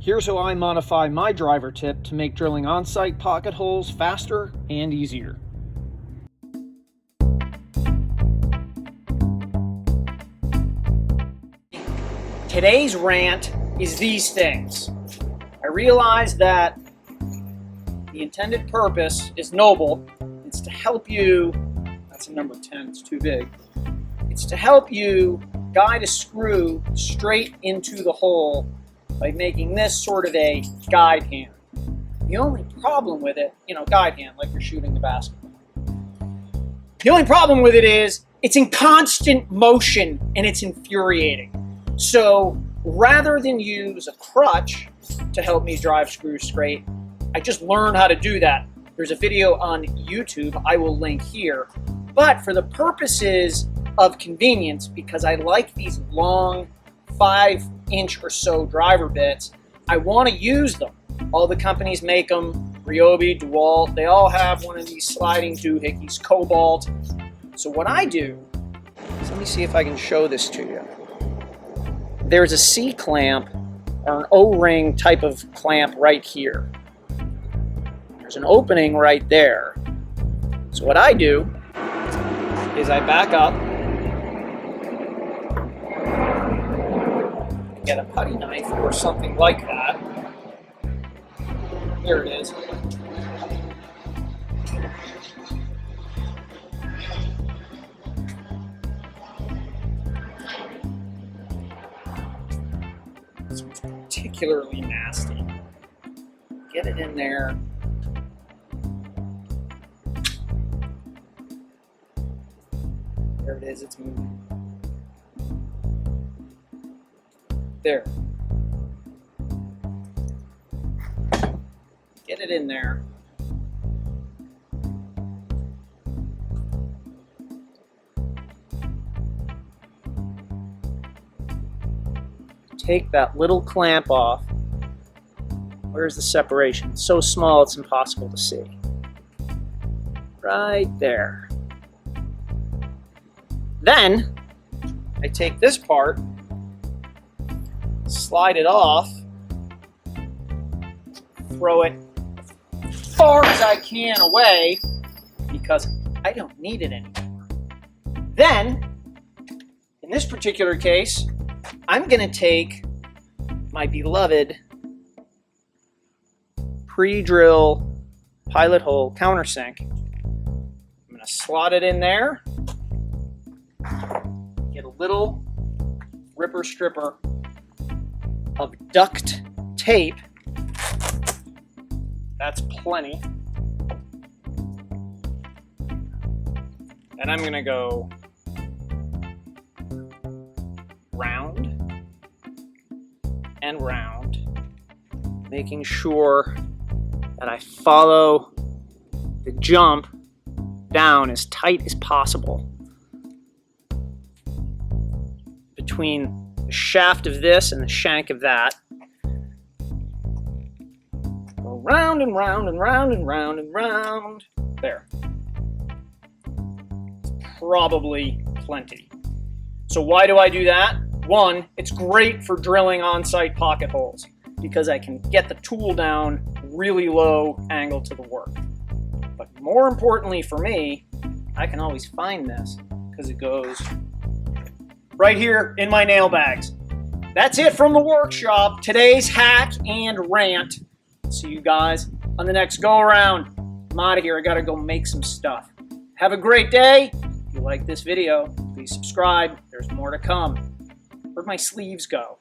Here's how I modify my driver tip to make drilling on-site pocket holes faster and easier. Today's rant is these things. I realize that the intended purpose is noble. It's to help you, that's a number 10, it's too big. It's to help you guide a screw straight into the hole by making this sort of a guide hand. The only problem with it, guide hand, like you're shooting the basketball. The only problem with it is it's in constant motion and it's infuriating. So rather than use a crutch to help me drive screws straight, I just learned how to do that. There's a video on YouTube I will link here. But for the purposes of convenience, because I like these long 5-inch or so driver bits, I want to use them. All the companies make them, Ryobi, DeWalt, they all have one of these sliding doohickeys, Cobalt. So what I do, so let me see if I can show this to you. There's a C-clamp or an O-ring type of clamp right here. There's an opening right there. So what I do is I back up, get a putty knife or something like that. There it is. This one's particularly nasty. Get it in there. There it is, it's moving. There. Get it in there. Take that little clamp off. Where's the separation? It's so small it's impossible to see. Right there. Then I take this part, slide it off, throw it as far as I can away because I don't need it anymore. Then, in this particular case, I'm going to take my beloved pre-drill pilot hole countersink. I'm going to slot it in there, get a little ripper stripper of duct tape. That's plenty. And I'm going to go round and round, making sure that I follow the jump down as tight as possible between the shaft of this and the shank of that. Go round and round and round and round and round. There. Probably plenty. So why do I do that? One, it's great for drilling on-site pocket holes because I can get the tool down really low angle to the work. But more importantly for me, I can always find this because it goes right here in my nail bags. That's it from the workshop. Today's hack and rant. See you guys on the next go around. I'm out of here. I gotta go make some stuff. Have a great day. If you like this video, please subscribe. There's more to come. Where'd my sleeves go?